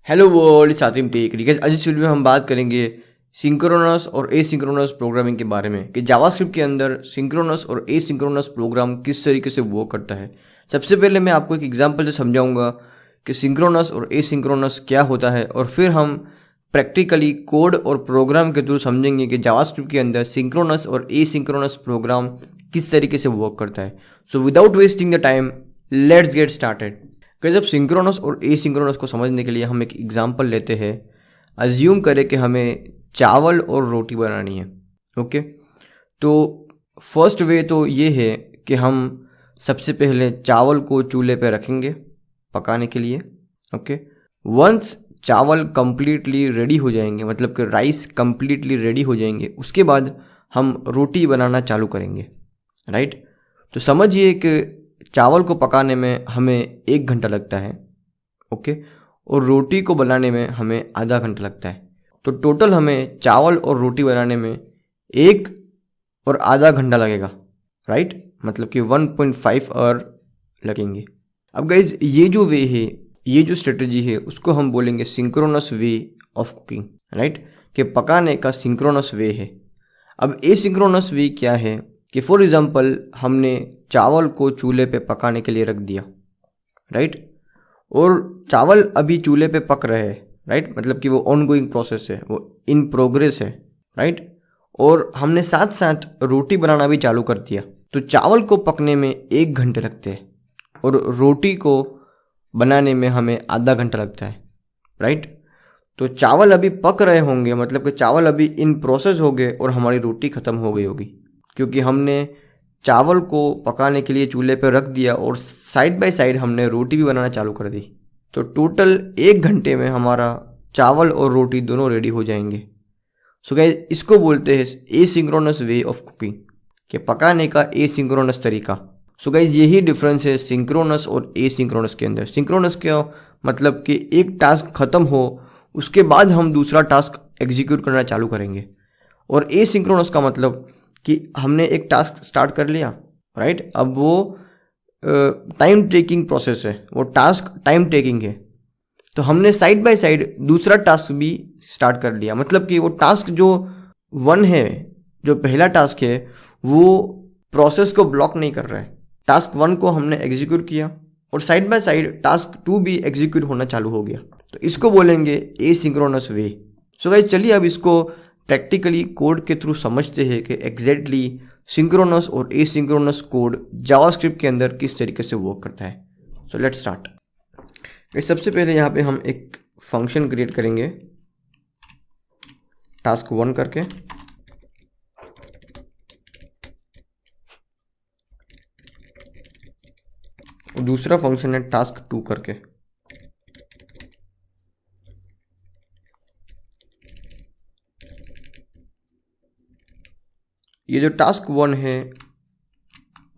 Hello world, सातिम tech guys. आज इस वीडियो में हम बात करेंगे सिंक्रोनस और एसिंक्रोनस प्रोग्रामिंग के बारे में कि जावास्क्रिप्ट के अंदर सिंक्रोनस और एसिंक्रोनस प्रोग्राम किस तरीके से वर्क करता है। सबसे पहले मैं आपको एक एग्जांपल से समझाऊंगा कि सिंक्रोनस और एसिंक्रोनस क्या होता है, और फिर हम प्रैक्टिकली कोड और प्रोग्राम के थ्रू समझेंगे कि जावास्क्रिप्ट के अंदर सिंक्रोनस और एसिंक्रोनस प्रोग्राम किस तरीके से वर्क करता है। So without wasting the time, let's get started. कि जब सिंक्रोनस और एसिंक्रोनस को समझने के लिए हम एक एग्जांपल लेते हैं। अज्यूम करें कि हमें चावल और रोटी बनानी है। ओके, तो फर्स्ट वे तो ये है कि हम सबसे पहले चावल को चूल्हे पे रखेंगे पकाने के लिए। ओके, वंस चावल कंप्लीटली रेडी हो जाएंगे, मतलब कि राइस कंप्लीटली रेडी हो जाएंगे, उसके बाद हम रोटी बनाना चालू करेंगे। राइट, तो समझिए कि चावल को पकाने में हमें 1 घंटा लगता है। ओके, और रोटी को बनाने में हमें आधा घंटा लगता है। तो टोटल हमें चावल और रोटी बनाने में 1 और आधा घंटा लगेगा। राइट, मतलब कि 1.5 आवर लगेंगे। अब गाइज, ये जो वे है, ये जो स्ट्रेटजी है, उसको हम बोलेंगे synchronous way of cooking. Right, कि पकाने का सिंक्रोनस वे है। अब एसिंक्रोनस वे क्या है कि फॉर एग्जांपल हमने चावल को चूल्हे पे पकाने के लिए रख दिया। राइट, और चावल अभी चूल्हे पे पक रहे हैं। राइट, मतलब कि वो ऑनगोइंग प्रोसेस है, वो इन प्रोग्रेस है। राइट, और हमने साथ साथ रोटी बनाना भी चालू कर दिया। तो चावल को पकने में 1 घंटे लगते हैं और रोटी को बनाने में हमें आधा घंटा लगता है। राइट, तो चावल अभी पक रहे होंगे, मतलब कि चावल अभी इन प्रोसेस हो गए और हमारी रोटी ख़त्म हो गई होगी, क्योंकि हमने चावल को पकाने के लिए चूल्हे पर रख दिया और साइड बाय साइड हमने रोटी भी बनाना चालू कर दी। तो टोटल 1 घंटे में हमारा चावल और रोटी दोनों रेडी हो जाएंगे। सो गाइस, इसको बोलते हैं एसिंक्रोनस वे ऑफ कुकिंग, कि पकाने का एसिंक्रोनस तरीका। सो गाइस, यही डिफरेंस है सिंक्रोनस और एसिंक्रोनस के अंदर। सिंक्रोनस क्या मतलब कि एक टास्क खत्म हो उसके बाद हम दूसरा टास्क एग्जीक्यूट करना चालू करेंगे, और एसिंक्रोनस का मतलब कि हमने एक टास्क स्टार्ट कर लिया। राइट, अब वो टाइम टेकिंग प्रोसेस है, वो टास्क टाइम टेकिंग है, तो हमने साइड बाय साइड दूसरा टास्क भी स्टार्ट कर लिया। मतलब कि वो टास्क जो 1 है, जो पहला टास्क है, वो प्रोसेस को ब्लॉक नहीं कर रहा है। टास्क 1 को हमने एग्जीक्यूट किया और साइड बाय साइड टास्क 2 भी एग्जीक्यूट होना चालू हो गया। तो इसको बोलेंगे एसिंक्रोनस वे। सो गाइस, चलिए अब इसको प्रैक्टिकली कोड के थ्रू समझते हैं कि एग्जैक्टली सिंक्रोनस और एसिंक्रोनस कोड जावास्क्रिप्ट के अंदर किस तरीके से वर्क करता है। So let's start. सबसे पहले यहाँ पे हम एक फंक्शन क्रिएट करेंगे टास्क 1 करके, और दूसरा फंक्शन है टास्क 2 करके। ये जो टास्क 1 है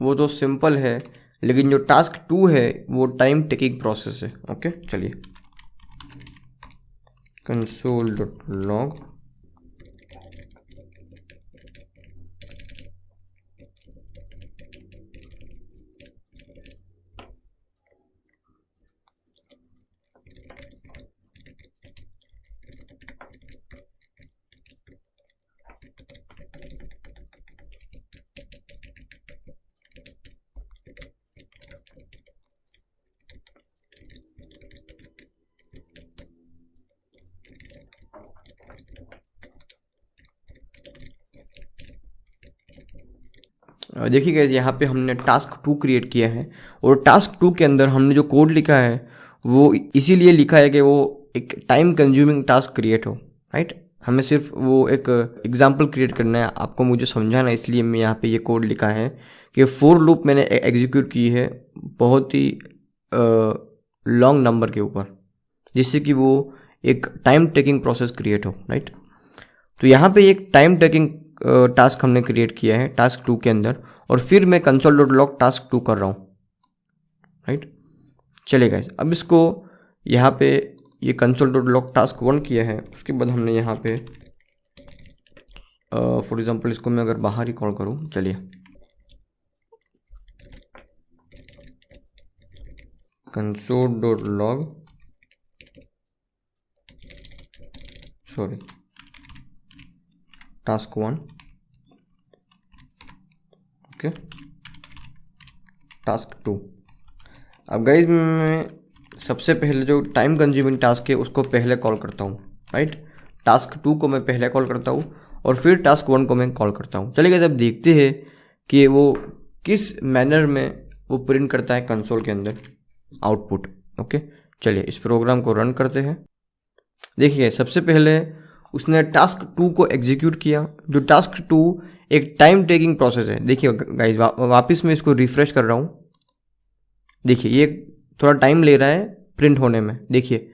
वो तो सिंपल है, लेकिन जो टास्क 2 है वो टाइम टेकिंग प्रोसेस है। ओके, चलिए console.log देखिए गाइस, यहाँ पे हमने टास्क 2 क्रिएट किया है, और टास्क 2 के अंदर हमने जो कोड लिखा है वो इसीलिए लिखा है कि वो एक टाइम कंज्यूमिंग टास्क क्रिएट हो। राइट, हमें सिर्फ वो एक एग्जांपल क्रिएट करना है, आपको मुझे समझाना है, इसलिए मैं यहाँ पे ये कोड लिखा है कि फॉर लूप मैंने एग्जीक्यूट की है बहुत ही लॉन्ग नंबर के ऊपर, जिससे कि वो एक टाइम टेकिंग प्रोसेस क्रिएट हो। राइट, तो यहाँ पे एक टाइम टेकिंग टास्क हमने क्रिएट किया है टास्क 2 के अंदर, और फिर मैं console.log टास्क 2 कर रहा हूँ। राइट, चलिए गाइस, अब इसको यहाँ पे ये console.log टास्क 1 किया है, उसके बाद हमने यहाँ पे फॉर एग्जांपल इसको मैं अगर बाहर ही कॉल करूँ, चलिए console.log sorry, task 1, okay, task 2। अब गाइज मैं सबसे पहले जो टाइम कंज्यूमिंग टास्क है उसको पहले कॉल करता हूँ, राइट। टास्क 2 को मैं पहले कॉल करता हूँ और फिर टास्क 1 को मैं कॉल करता हूँ। चलिए गाइज अब देखते हैं कि वो किस मैनर में वो प्रिंट करता है कंसोल के अंदर आउटपुट। ओके, चलिए इस प्रोग्राम को रन करते हैं। देखिए सबसे पहले उसने टास्क 2 को एग्जीक्यूट किया। जो टास्क 2 एक टाइम टेकिंग प्रोसेस है। देखिए गाइज वापस मैं इसको रिफ्रेश कर रहा हूँ। देखिए ये थोड़ा टाइम ले रहा है प्रिंट होने में। देखिए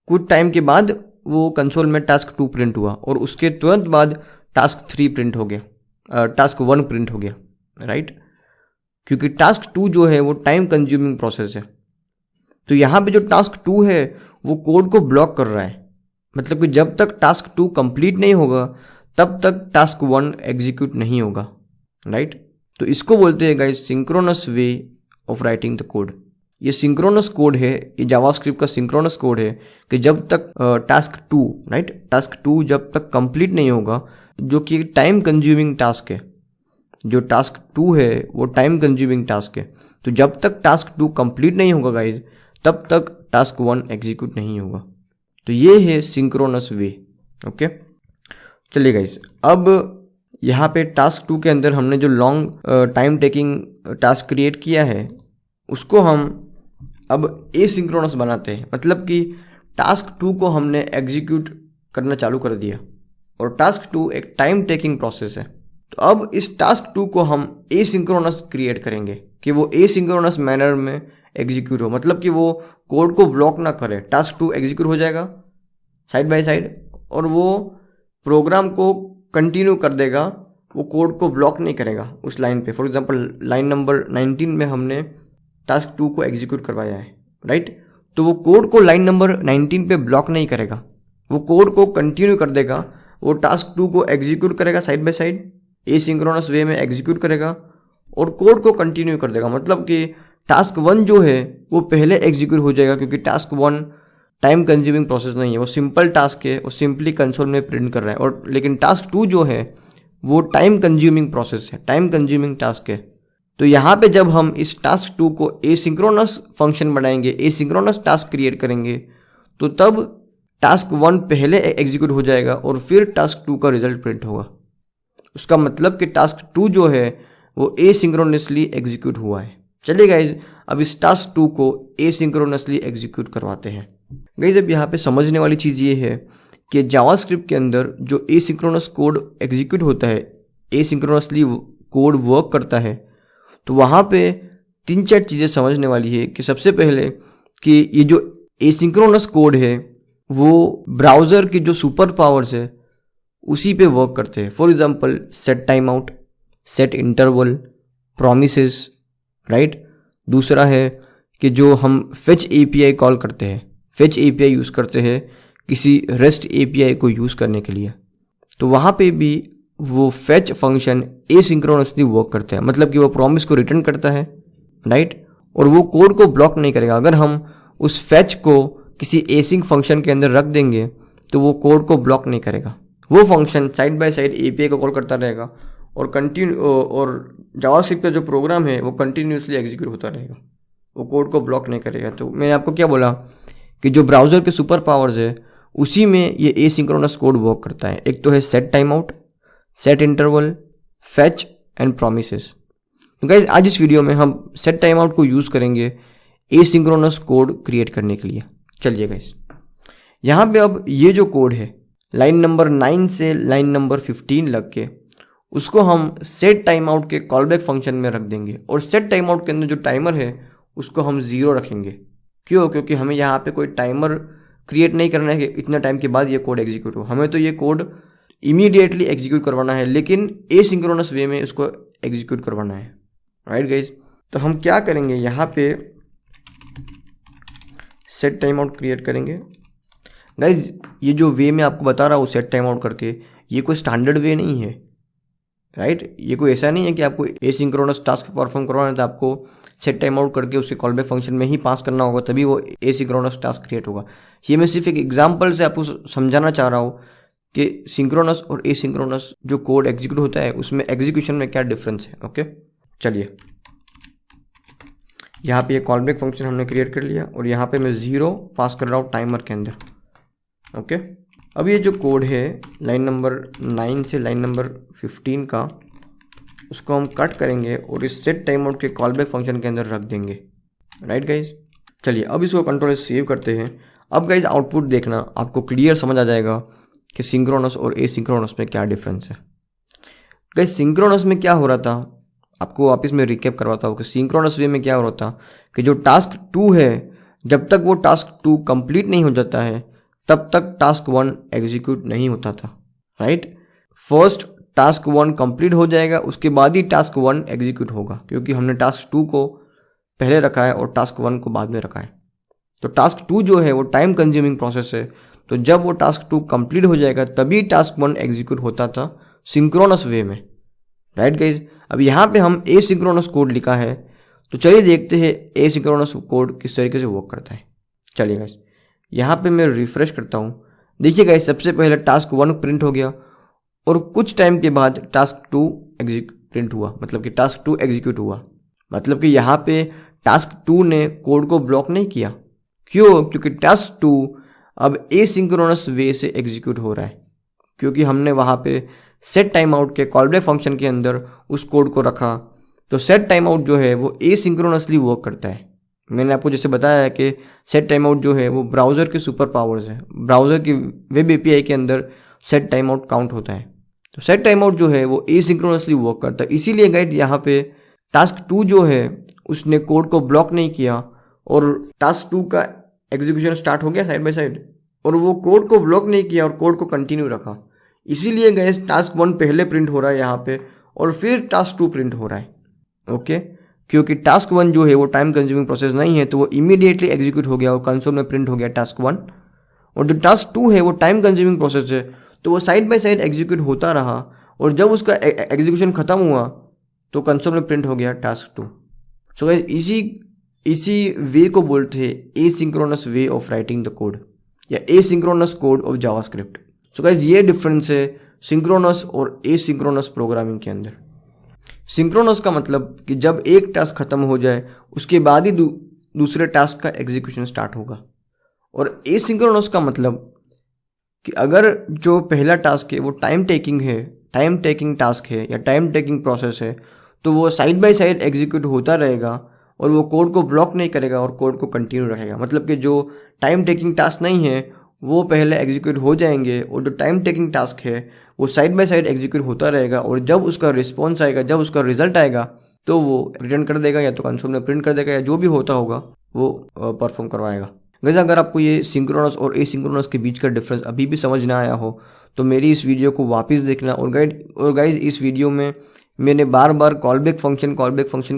कुछ टाइम के बाद वो कंसोल में टास्क 2 प्रिंट हुआ और उसके तुरंत बाद टास्क 3 प्रिंट हो गया, टास्क 1 प्रिंट हो गया, राइट। क्योंकि टास्क 2 जो है वो टाइम कंज्यूमिंग प्रोसेस है। तो यहाँ पे जो टास्क 2 है वो कोड को ब्लॉक कर रहा है। मतलब कि जब तक टास्क 2 कंप्लीट नहीं होगा तब तक टास्क 1 एग्जीक्यूट नहीं होगा, राइट। तो इसको बोलते हैं guys synchronous way of writing the code. ये सिंक्रोनस कोड है, ये जावास्क्रिप्ट का सिंक्रोनस कोड है कि जब तक टास्क 2, राइट, टास्क 2 जब तक कंप्लीट नहीं होगा, जो कि टाइम कंज्यूमिंग टास्क है। जो टास्क 2 है वो टाइम कंज्यूमिंग टास्क है। तो जब तक टास्क 2 कंप्लीट नहीं होगा गाइज तब तक टास्क 1 एग्जीक्यूट नहीं होगा। तो ये है सिंक्रोनस वे। ओके, चलिए गाइज अब यहाँ पे टास्क 2 के अंदर हमने जो long time taking task create किया है उसको हम अब एसिंक्रोनस बनाते हैं। मतलब कि टास्क 2 को हमने एग्जीक्यूट करना चालू कर दिया और टास्क 2 एक टाइम टेकिंग प्रोसेस है। तो अब इस टास्क 2 को हम एसिंक्रोनस क्रिएट करेंगे कि वो एसिंक्रोनस मैनर में एग्जीक्यूट हो। मतलब कि वो कोड को ब्लॉक ना करे। टास्क 2 एग्जीक्यूट हो जाएगा साइड बाय साइड और वो प्रोग्राम को कंटिन्यू कर देगा, वो कोड को ब्लॉक नहीं करेगा उस लाइन पे। फॉर एग्जांपल लाइन नंबर 19 में हमने टास्क 2 को एग्जीक्यूट करवाया है, राइट। तो वो कोड को लाइन नंबर 19 पे ब्लॉक नहीं करेगा, वो कोड को कंटिन्यू कर देगा। वो टास्क 2 को एग्जीक्यूट करेगा साइड बाय साइड, एसिंक्रोनस वे में एग्जीक्यूट करेगा और कोड को कंटिन्यू कर देगा। मतलब कि टास्क 1 जो है वो पहले एग्जीक्यूट हो जाएगा क्योंकि टास्क 1 टाइम कंज्यूमिंग प्रोसेस नहीं है, वो सिंपल टास्क है, वो सिंपली कंसोल में प्रिंट कर रहा है। और लेकिन टास्क 2 जो है वो टाइम कंज्यूमिंग प्रोसेस है, टाइम कंज्यूमिंग टास्क है। तो यहाँ पे जब हम इस टास्क 2 को एसिंक्रोनस फंक्शन बनाएंगे, एसिंक्रोनस टास्क क्रिएट करेंगे, तो तब टास्क 1 पहले एग्जीक्यूट हो जाएगा और फिर टास्क 2 का रिजल्ट प्रिंट होगा। उसका मतलब कि टास्क 2 जो है वो एसिंक्रोनसली एग्जीक्यूट हुआ है। चलिए गाइज अब इस टास्क 2 को एसिंक्रोनसली एग्जीक्यूट करवाते हैं। गाइज अब यहाँ पे समझने वाली चीज़ ये है कि जावास्क्रिप्ट के अंदर जो एसिंक्रोनस कोड एग्जीक्यूट होता है, एसिंक्रोनसली कोड वर्क करता है, तो वहाँ पे 3-4 चीज़ें समझने वाली है। कि सबसे पहले कि ये जो एसिंक्रोनस कोड है वो ब्राउज़र की जो सुपर पावर्स है उसी पे वर्क करते हैं। For example set time out, set interval, promises, right. दूसरा है कि जो हम फेच एपीआई कॉल करते हैं, फेच एपीआई यूज़ करते हैं किसी रेस्ट एपीआई को यूज़ करने के लिए, तो वहाँ पे भी वो फेच फंक्शन एसिंक्रोनसली वर्क करता है। मतलब कि वो प्रॉमिस को रिटर्न करता है, राइट, और वो कोड को ब्लॉक नहीं करेगा। अगर हम उस फेच को किसी एसिंक फंक्शन के अंदर रख देंगे तो वो कोड को ब्लॉक नहीं करेगा। वो function side by side API को कॉल करता रहेगा और जावास्क्रिप्ट का जो प्रोग्राम है वो कंटिन्यूसली एग्जीक्यूट होता रहेगा, वो कोड को ब्लॉक नहीं करेगा। तो मैंने आपको क्या बोला कि जो ब्राउज़र के सुपर पावर्स है उसी में ये एसिंक्रोनस कोड वर्क करता है। एक तो है set time out, set interval, fetch and promises. तो गाइज आज इस वीडियो में हम सेट टाइम आउट को यूज़ करेंगे एसिंक्रोनस कोड क्रिएट करने के लिए। चलिए गाइज यहाँ पे अब ये जो कोड है लाइन नंबर 9 से लाइन नंबर 15 लग के, उसको हम सेट टाइम आउट के कॉलबैक फंक्शन में रख देंगे और सेट टाइम आउट के अंदर जो टाइमर है उसको हम 0 रखेंगे। क्यों? क्योंकि हमें यहाँ पे कोई टाइमर क्रिएट नहीं करना है कि इतना टाइम के बाद ये कोड एग्जीक्यूट हो। हमें तो ये कोड इमीडिएटली एग्जीक्यूट करवाना है, लेकिन एसिंक्रोनस वे में इसको एग्जीक्यूट करवाना है, राइट गाइज। तो हम क्या करेंगे, यहाँ पे सेट टाइम आउट क्रिएट करेंगे। गाइज ये जो वे मैं आपको बता रहा हूँ सेट टाइम आउट करके, ये कोई स्टैंडर्ड वे नहीं है, राइट। ये कोई ऐसा नहीं है कि आपको एसिंक्रोनस टास्क परफॉर्म करवाना है तो आपको सेट टाइम आउट करके उसके कॉल बैक फंक्शन में ही पास करना होगा, तभी वो एसिंक्रोनस टास्क क्रिएट होगा। ये मैं सिर्फ एक एग्जांपल से आपको समझाना चाह रहा हूँ कि सिंक्रोनस और एसिंक्रोनस जो कोड एग्जीक्यूट होता है उसमें एग्जीक्यूशन में क्या डिफरेंस है। ओके, चलिए यहाँ पे ये कॉल बैक फंक्शन हमने क्रिएट कर लिया और यहाँ पे मैं 0 पास कर रहा हूँ टाइमर के अंदर। ओके, अब ये जो कोड है लाइन नंबर 9 से लाइन नंबर 15 का, उसको हम कट करेंगे और इस सेट टाइम आउट के कॉल बैक फंक्शन के अंदर रख देंगे। राइट गाइज, चलिए अब इसको कंट्रोल सेव करते हैं। अब गाइज आउटपुट देखना, आपको क्लियर समझ आ जाएगा कि सिंक्रोनस और एसिंक्रोनस में क्या डिफरेंस है। गाइज सिंक्रोनस में क्या हो रहा था, आपको वापस मैं रिकैप करवाता हूँ कि सिंक्रोनस वे में क्या हो रहा था कि जो टास्क 2 है, जब तक वो टास्क 2 कंप्लीट नहीं हो जाता है तब तक टास्क 1 एग्जीक्यूट नहीं होता था। राइट, फर्स्ट टास्क 1 कंप्लीट हो जाएगा, उसके बाद ही टास्क 1 एग्जीक्यूट होगा, क्योंकि हमने टास्क 2 को पहले रखा है और टास्क 1 को बाद में रखा है। तो टास्क 2 जो है वो टाइम कंज्यूमिंग प्रोसेस है, तो जब वो टास्क 2 कंप्लीट हो जाएगा तभी टास्क 1 एग्जीक्यूट होता था सिंक्रोनस वे में। राइट गाइज, अब यहाँ पे हम एसिंक्रोनस कोड लिखा है, तो चलिए देखते हैं एसिंक्रोनस कोड किस तरीके से वर्क करता है। चलिए गाइज, यहाँ पे मैं रिफ्रेश करता हूँ। देखिए गाइज, सबसे पहले टास्क 1 प्रिंट हो गया और कुछ टाइम के बाद टास्क 2 प्रिंट हुआ, मतलब कि टास्क 2 एग्जीक्यूट हुआ। मतलब कि यहाँ पे टास्क 2 ने कोड को ब्लॉक नहीं किया। क्यों? क्योंकि टास्क 2 अब एसिंक्रोनस वे से एग्जीक्यूट हो रहा है, क्योंकि हमने वहाँ पे सेट टाइम आउट के कॉल बैक फंक्शन के अंदर उस कोड को रखा। तो सेट टाइम आउट जो है वो एसिंक्रोनसली वर्क करता है। मैंने आपको जैसे बताया है कि सेट टाइम आउट जो है वो ब्राउज़र के सुपर पावर्स है, ब्राउज़र की वेब एपीआई के अंदर सेट टाइम आउट काउंट होता है। तो सेट टाइम आउट जो है वो एसिंक्रोनसली वर्क करता है। इसीलिए गाइड यहाँ पे टास्क 2 जो है उसने कोड को ब्लॉक नहीं किया और टास्क 2 का एग्जीक्यूशन स्टार्ट हो गया साइड बाय साइड, और वो कोड को ब्लॉक नहीं किया और कोड को कंटिन्यू रखा। इसीलिए गाइस टास्क 1 पहले प्रिंट हो रहा है यहाँ पे और फिर टास्क 2 प्रिंट हो रहा है। ओके, क्योंकि टास्क 1 जो है वो टाइम कंज्यूमिंग प्रोसेस नहीं है, तो वो इमीडिएटली एग्जीक्यूट हो गया और कंसोल में प्रिंट हो गया टास्क 1। और जो टास्क 2 है वो टाइम कंज्यूमिंग प्रोसेस है, तो वो साइड बाय साइड एग्जीक्यूट होता रहा और जब उसका एग्जीक्यूशन खत्म हुआ तो कंसोल में प्रिंट हो गया टास्क 2। सो गाइस इसी वे को बोलते हैं asynchronous way of writing the code या asynchronous code of JavaScript. So guys ये डिफरेंस है सिंक्रोनस और एसिंक्रोनस प्रोग्रामिंग के अंदर। सिंक्रोनस का मतलब कि जब एक टास्क खत्म हो जाए उसके बाद ही दूसरे टास्क का एग्जीक्यूशन स्टार्ट होगा, और एसिंक्रोनस का मतलब कि अगर जो पहला टास्क है वो टाइम टेकिंग टास्क है या टाइम टेकिंग प्रोसेस है, तो वो साइड बाय साइड एग्जीक्यूट होता रहेगा और वो कोड को ब्लॉक नहीं करेगा और कोड को कंटिन्यू रखेगा। मतलब कि जो टाइम टेकिंग टास्क नहीं है वो पहले एग्जीक्यूट हो जाएंगे और जो टाइम टेकिंग टास्क है वो साइड बाय साइड एग्जीक्यूट होता रहेगा, और जब उसका रिस्पॉन्स आएगा, जब उसका रिजल्ट आएगा तो वो रिटर्न कर देगा या तो कंसोल में प्रिंट कर देगा या जो भी होता होगा वो परफॉर्म करवाएगा। गाइस अगर आपको ये सिंक्रोनस और एसिंक्रोनस के बीच का डिफरेंस अभी भी समझ ना आया हो तो मेरी इस वीडियो को वापस देखना। और गाइस इस वीडियो में मैंने बार बार कॉल बैक फंक्शन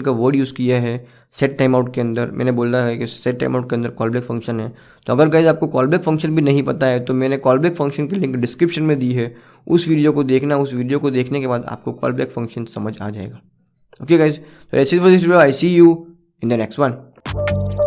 का वर्ड यूज़ किया है सेट टाइम आउट के अंदर। मैंने बोला है कि सेट टाइम आउट के अंदर कॉल बैक फंक्शन है, तो अगर गाइस आपको कॉल बैक फंक्शन भी नहीं पता है तो मैंने कॉल बैक फंक्शन की लिंक डिस्क्रिप्शन में दी है, उस वीडियो को देखना। उस वीडियो को देखने के बाद आपको कॉल बैक फंक्शन समझ आ जाएगा। ओके गाइस, तो I see you in the next one.